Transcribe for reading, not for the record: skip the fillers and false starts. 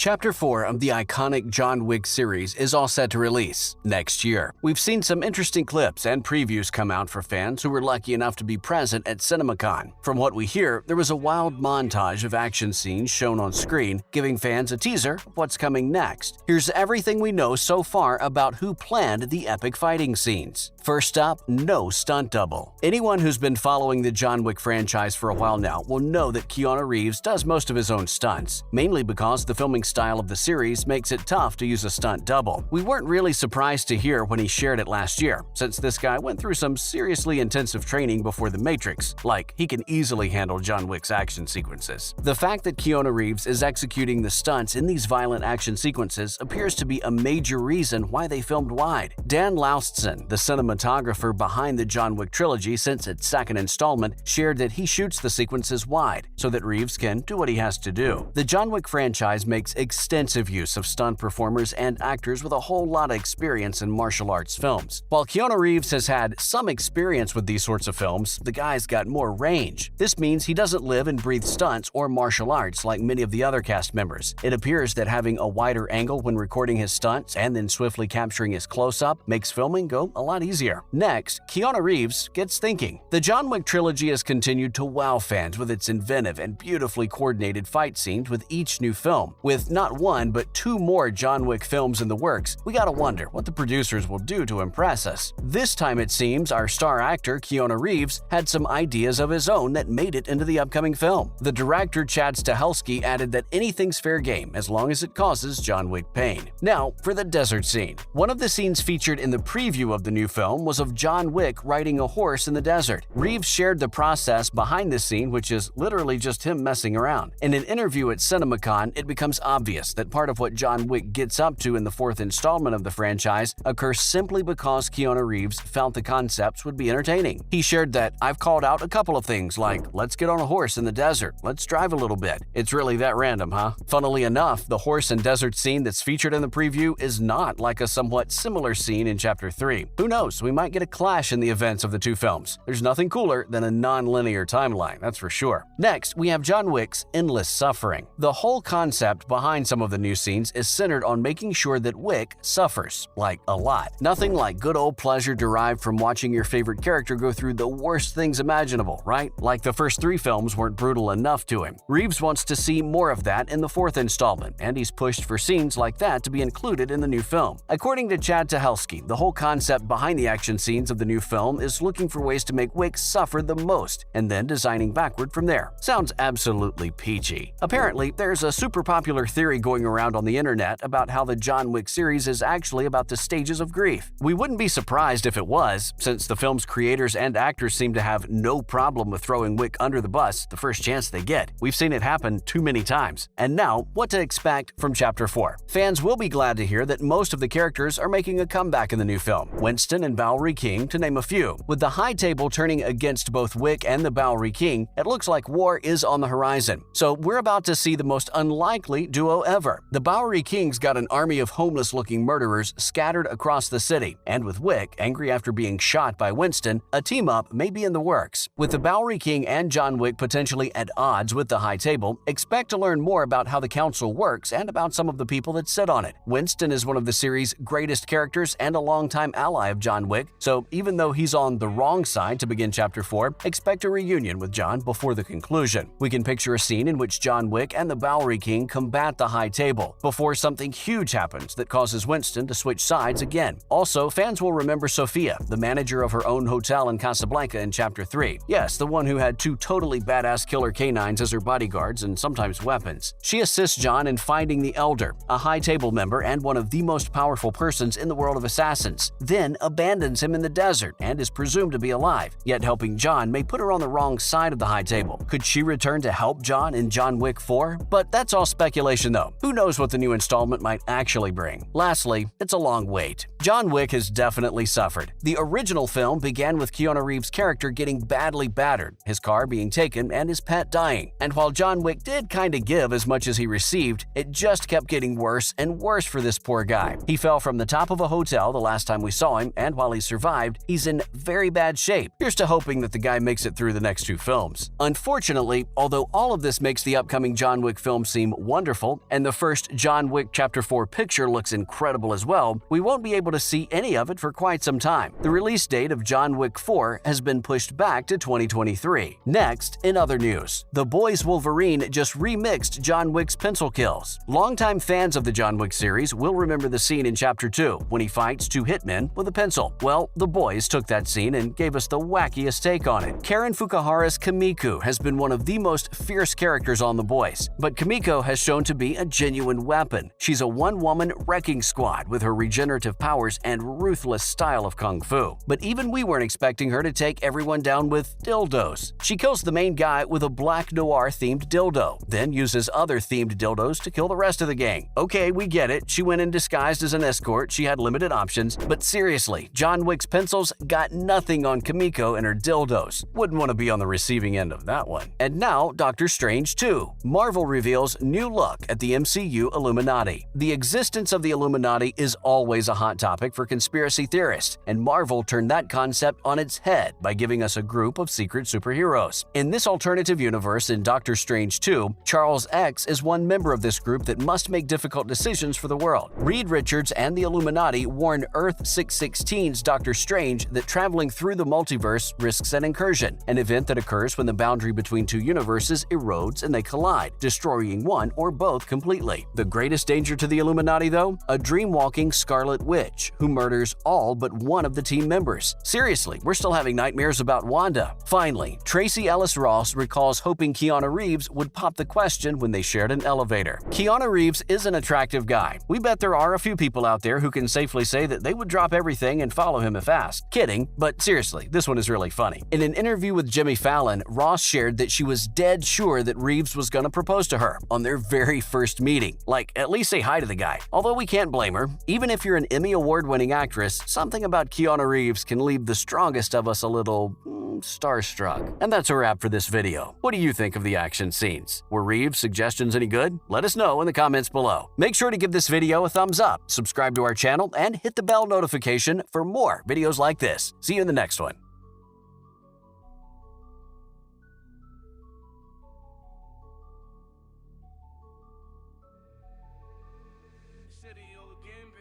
Chapter 4 of the iconic John Wick series is all set to release next year. We've seen some interesting clips and previews come out for fans who were lucky enough to be present at CinemaCon. From what we hear, there was a wild montage of action scenes shown on screen, giving fans a teaser of what's coming next. Here's everything we know so far about who planned the epic fighting scenes. First up, no stunt double. Anyone who's been following the John Wick franchise for a while now will know that Keanu Reeves does most of his own stunts, mainly because the filming style of the series makes it tough to use a stunt double. We weren't really surprised to hear when he shared it last year, since this guy went through some seriously intensive training before The Matrix, like he can easily handle John Wick's action sequences. The fact that Keanu Reeves is executing the stunts in these violent action sequences appears to be a major reason why they filmed wide. Dan Laustsen, the cinematographer behind the John Wick trilogy since its second installment, shared that he shoots the sequences wide so that Reeves can do what he has to do. The John Wick franchise makes extensive use of stunt performers and actors with a whole lot of experience in martial arts films. While Keanu Reeves has had some experience with these sorts of films, the guy's got more range. This means he doesn't live and breathe stunts or martial arts like many of the other cast members. It appears that having a wider angle when recording his stunts and then swiftly capturing his close-up makes filming go a lot easier. Next, Keanu Reeves gets thinking. The John Wick trilogy has continued to wow fans with its inventive and beautifully coordinated fight scenes with each new film. With not one, but two more John Wick films in the works, we gotta wonder what the producers will do to impress us. This time it seems our star actor Keanu Reeves had some ideas of his own that made it into the upcoming film. The director Chad Stahelski added that anything's fair game as long as it causes John Wick pain. Now, for the desert scene. One of the scenes featured in the preview of the new film was of John Wick riding a horse in the desert. Reeves shared the process behind the scene, which is literally just him messing around. In an interview at CinemaCon, it becomes obvious that part of what John Wick gets up to in the fourth installment of the franchise occurs simply because Keanu Reeves felt the concepts would be entertaining. He shared that, "I've called out a couple of things like, let's get on a horse in the desert, let's drive a little bit. It's really that random, huh?" Funnily enough, the horse and desert scene that's featured in the preview is not like a somewhat similar scene in Chapter 3. Who knows, we might get a clash in the events of the two films. There's nothing cooler than a non-linear timeline, that's for sure. Next, we have John Wick's endless suffering. The whole concept behind some of the new scenes is centered on making sure that Wick suffers, like a lot. Nothing like good old pleasure derived from watching your favorite character go through the worst things imaginable, right? Like the first three films weren't brutal enough to him. Reeves wants to see more of that in the fourth installment, and he's pushed for scenes like that to be included in the new film. According to Chad Stahelski, the whole concept behind the action scenes of the new film is looking for ways to make Wick suffer the most, and then designing backward from there. Sounds absolutely peachy. Apparently, there's a super popular theory going around on the internet about how the John Wick series is actually about the stages of grief. We wouldn't be surprised if it was, since the film's creators and actors seem to have no problem with throwing Wick under the bus the first chance they get. We've seen it happen too many times. And now, what to expect from Chapter 4. Fans will be glad to hear that most of the characters are making a comeback in the new film. Winston and Bowery King, to name a few. With the high table turning against both Wick and the Bowery King, it looks like war is on the horizon. So we're about to see the most unlikely duo ever. The Bowery King's got an army of homeless-looking murderers scattered across the city, and with Wick angry after being shot by Winston, a team-up may be in the works. With the Bowery King and John Wick potentially at odds with the high table, expect to learn more about how the council works and about some of the people that sit on it. Winston is one of the series' greatest characters and a longtime ally of John Wick, so even though he's on the wrong side to begin Chapter 4, expect a reunion with John before the conclusion. We can picture a scene in which John Wick and the Bowery King combat the high table before something huge happens that causes Winston to switch sides again. Also, fans will remember Sophia, the manager of her own hotel in Casablanca in Chapter 3. Yes, the one who had two totally badass killer canines as her bodyguards and sometimes weapons. She assists John in finding the Elder, a high table member and one of the most powerful persons in the world of assassins, then abandons him in the desert and is presumed to be alive. Yet helping John may put her on the wrong side of the high table. Could she return to help John in John Wick 4? But that's all speculation though. Who knows what the new installment might actually bring? Lastly, it's a long wait. John Wick has definitely suffered. The original film began with Keanu Reeves' character getting badly battered, his car being taken, and his pet dying. And while John Wick did kinda give as much as he received, it just kept getting worse and worse for this poor guy. He fell from the top of a hotel the last time we saw him, and while he survived, he's in very bad shape. Here's to hoping that the guy makes it through the next 2 films. Unfortunately, although all of this makes the upcoming John Wick film seem wonderful, and the first John Wick Chapter 4 picture looks incredible as well, we won't be able to see any of it for quite some time. The release date of John Wick 4 has been pushed back to 2023. Next, in other news, The Boys Wolverine just remixed John Wick's pencil kills. Longtime fans of the John Wick series will remember the scene in Chapter 2 when he fights 2 hitmen with a pencil. Well, The Boys took that scene and gave us the wackiest take on it. Karen Fukuhara's Kimiko has been one of the most fierce characters on The Boys, but Kimiko has shown to be a genuine weapon. She's a one-woman wrecking squad with her regenerative powers and ruthless style of kung fu. But even we weren't expecting her to take everyone down with dildos. She kills the main guy with a black noir-themed dildo, then uses other themed dildos to kill the rest of the gang. Okay, we get it. She went in disguised as an escort, she had limited options, but seriously, John Wick's pencils got nothing on Kimiko and her dildos. Wouldn't want to be on the receiving end of that one. And now, Doctor Strange 2. Marvel reveals new look at the MCU Illuminati. The existence of the Illuminati is always a hot topic for conspiracy theorists, and Marvel turned that concept on its head by giving us a group of secret superheroes. In this alternative universe in Doctor Strange 2, Charles X is one member of this group that must make difficult decisions for the world. Reed Richards and the Illuminati warn Earth 616's Doctor Strange that traveling through the multiverse risks an incursion, an event that occurs when the boundary between 2 universes erodes and they collide, destroying one or both completely. The greatest danger to the Illuminati, though? A dream-walking Scarlet Witch who murders all but one of the team members. Seriously, we're still having nightmares about Wanda. Finally, Tracy Ellis Ross recalls hoping Keanu Reeves would pop the question when they shared an elevator. Keanu Reeves is an attractive guy. We bet there are a few people out there who can safely say that they would drop everything and follow him if asked. Kidding, but seriously, this one is really funny. In an interview with Jimmy Fallon, Ross shared that she was dead sure that Reeves was gonna propose to her on their very first meeting. Like, at least say hi to the guy. Although we can't blame her. Even if you're an Emmy Award-winning actress, something about Keanu Reeves can leave the strongest of us a little starstruck. And that's a wrap for this video. What do you think of the action scenes? Were Reeves' suggestions any good? Let us know in the comments below. Make sure to give this video a thumbs up, subscribe to our channel, and hit the bell notification for more videos like this. See you in the next one. City, all the game,